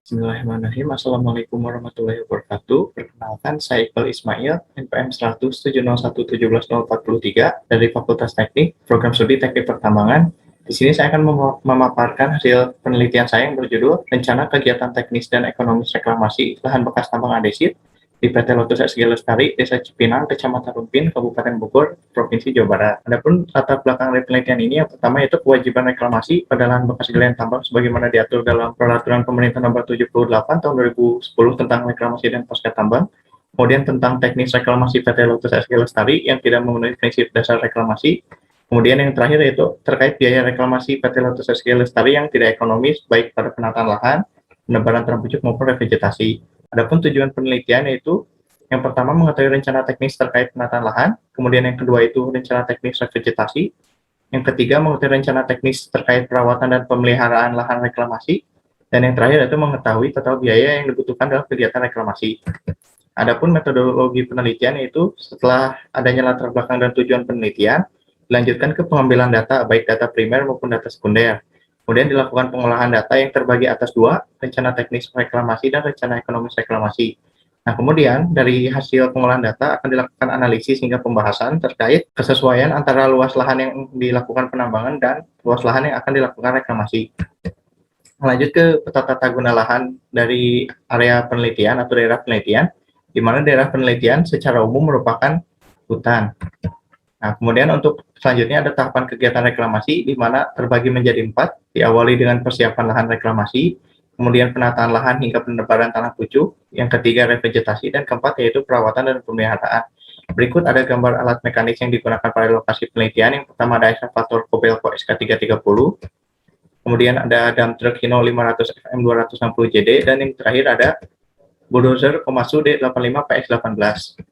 Bismillahirrahmanirrahim. Assalamualaikum warahmatullahi wabarakatuh. Perkenalkan, saya Iqbal Ismail, NPM 10070144043 dari Fakultas Teknik, Program Studi Teknik Pertambangan. Di sini saya akan memaparkan hasil penelitian saya yang berjudul Rencana Kegiatan Teknis dan Ekonomis Reklamasi Lahan Bekas Tambang Andesit di PT Lotus SG Lestari, Desa Cipinang, Kecamatan Rumpin, Kabupaten Bogor, Provinsi Jawa Barat. Adapun latar belakang dari penelitian ini, yang pertama yaitu kewajiban reklamasi pada lahan bekas galian tambang sebagaimana diatur dalam Peraturan Pemerintah Nomor 78 Tahun 2010 tentang reklamasi dan pasca tambang. Kemudian tentang teknis reklamasi PT Lotus SG Lestari yang tidak memenuhi prinsip dasar reklamasi. Kemudian yang terakhir yaitu terkait biaya reklamasi PT Lotus SG Lestari yang tidak ekonomis baik pada penataan lahan, penebalan tanah pucuk maupun revegetasi. Adapun tujuan penelitian yaitu yang pertama mengetahui rencana teknis terkait penataan lahan, kemudian yang kedua itu rencana teknis revegetasi, yang ketiga mengetahui rencana teknis terkait perawatan dan pemeliharaan lahan reklamasi, dan yang terakhir itu mengetahui total biaya yang dibutuhkan dalam kegiatan reklamasi. Adapun metodologi penelitian yaitu setelah adanya latar belakang dan tujuan penelitian, dilanjutkan ke pengambilan data baik data primer maupun data sekunder. Kemudian dilakukan pengolahan data yang terbagi atas dua, rencana teknis reklamasi dan rencana ekonomis reklamasi. Nah, kemudian dari hasil pengolahan data akan dilakukan analisis hingga pembahasan terkait kesesuaian antara luas lahan yang dilakukan penambangan dan luas lahan yang akan dilakukan reklamasi. Lanjut ke peta tata guna lahan dari area penelitian atau daerah penelitian, di mana daerah penelitian secara umum merupakan hutan. Nah, kemudian untuk selanjutnya ada tahapan kegiatan reklamasi, di mana terbagi menjadi 4, diawali dengan persiapan lahan reklamasi, kemudian penataan lahan hingga penebalan tanah pucuk, yang ketiga revegetasi, dan keempat yaitu perawatan dan pemeliharaan. Berikut ada gambar alat mekanis yang digunakan pada lokasi penelitian. Yang pertama ada ekskavator Kobelco SK330, kemudian ada dump truck Hino 500 FM 260 JD, dan yang terakhir ada bulldozer Komatsu D85 PX18.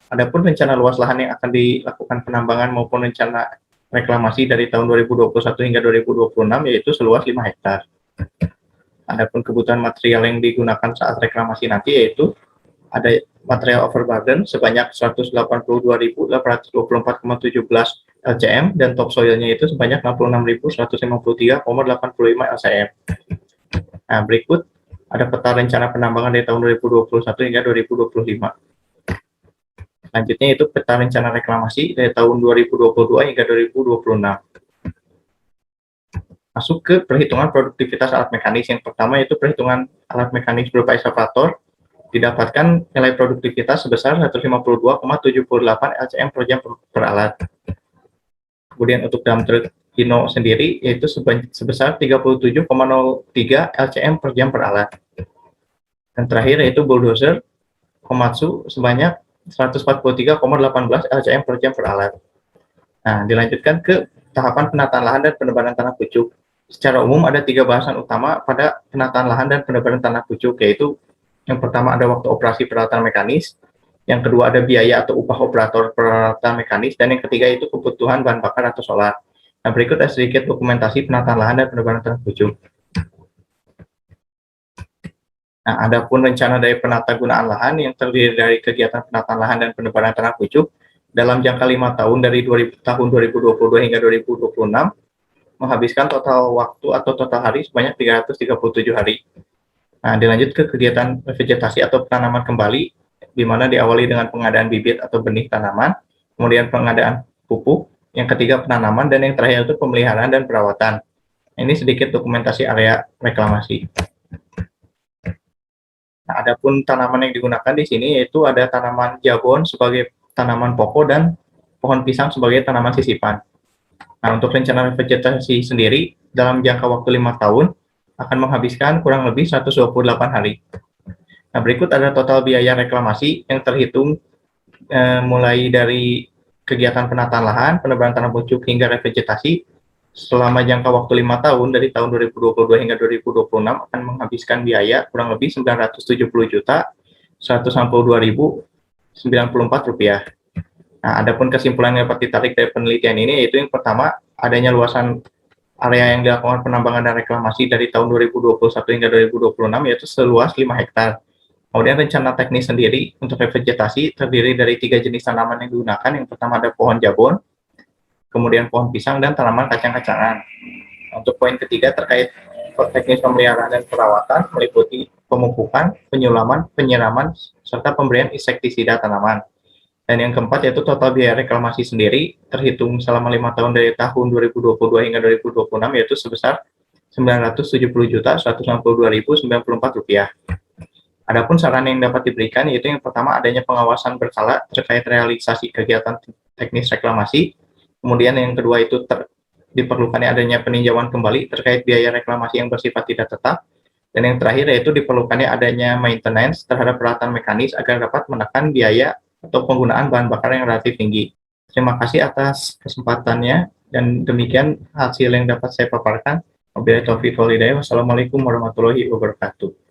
Adapun rencana luas lahan yang akan dilakukan penambangan maupun rencana reklamasi dari tahun 2021 hingga 2026 yaitu seluas 5 hektar. Adapun kebutuhan material yang digunakan saat reklamasi nanti yaitu ada material overburden sebanyak 182.824,17 LCM dan topsoilnya itu sebanyak 66.153,85 LCM. Nah, berikut ada peta rencana penambangan dari tahun 2021 hingga 2025. Selanjutnya itu peta rencana reklamasi dari tahun 2022 hingga 2026. Masuk ke perhitungan produktivitas alat mekanis. Yang pertama yaitu perhitungan alat mekanis berupa ekskavator, didapatkan nilai produktivitas sebesar 152,78 LCM per jam per alat. Kemudian untuk dump truck Hino sendiri yaitu sebesar 37,03 LCM per jam per alat. Dan terakhir yaitu bulldozer Komatsu sebanyak 143,18 LCM per jam per alat. Nah, dilanjutkan ke tahapan penataan lahan dan penebalan tanah pucuk. Secara umum ada 3 bahasan utama pada penataan lahan dan penebalan tanah pucuk, yaitu yang pertama ada waktu operasi peralatan mekanis, yang kedua ada biaya atau upah operator peralatan mekanis, dan yang ketiga itu kebutuhan bahan bakar atau solar. Nah, berikut ada sedikit dokumentasi penataan lahan dan penebalan tanah pucuk. Nah, adapun rencana dari penata gunaan lahan yang terdiri dari kegiatan penataan lahan dan penebalan tanah pucuk dalam jangka 5 tahun dari tahun 2022 hingga 2026 menghabiskan total waktu atau total hari sebanyak 337 hari. Nah, dilanjut ke kegiatan vegetasi atau penanaman kembali, di mana diawali dengan pengadaan bibit atau benih tanaman, kemudian pengadaan pupuk, yang ketiga penanaman, dan yang terakhir itu pemeliharaan dan perawatan. Ini sedikit dokumentasi area reklamasi. Nah, adapun tanaman yang digunakan di sini yaitu ada tanaman jabon sebagai tanaman pokok dan pohon pisang sebagai tanaman sisipan. Nah, untuk rencana vegetasi sendiri dalam jangka waktu 5 tahun akan menghabiskan kurang lebih 128 hari. Nah, berikut ada total biaya reklamasi yang terhitung mulai dari kegiatan penataan lahan, penebalan tanah pucuk hingga revegetasi selama jangka waktu 5 tahun dari tahun 2022 hingga 2026 akan menghabiskan biaya kurang lebih Rp970.162.094. Nah, adapun kesimpulan yang dapat ditarik dari penelitian ini yaitu yang pertama, adanya luasan area yang dilakukan penambangan dan reklamasi dari tahun 2021 hingga 2026 yaitu seluas 5 hektar. Kemudian rencana teknis sendiri untuk revegetasi terdiri dari 3 jenis tanaman yang digunakan. Yang pertama ada pohon jabon, kemudian pohon pisang, dan tanaman kacang-kacangan. Untuk poin ketiga terkait teknis pemeliharaan dan perawatan meliputi pemupukan, penyulaman, penyiraman, serta pemberian insektisida tanaman. Dan yang keempat yaitu total biaya reklamasi sendiri terhitung selama 5 tahun dari tahun 2022 hingga 2026 yaitu sebesar Rp970.162.094. Adapun saran yang dapat diberikan yaitu yang pertama adanya pengawasan berkala terkait realisasi kegiatan teknis reklamasi. Kemudian yang kedua itu diperlukannya adanya peninjauan kembali terkait biaya reklamasi yang bersifat tidak tetap. Dan yang terakhir yaitu diperlukannya adanya maintenance terhadap peralatan mekanis agar dapat menekan biaya atau penggunaan bahan bakar yang relatif tinggi. Terima kasih atas kesempatannya dan demikian hasil yang dapat saya paparkan. Wabillahi taufiq wal hidayah. Wassalamualaikum warahmatullahi wabarakatuh.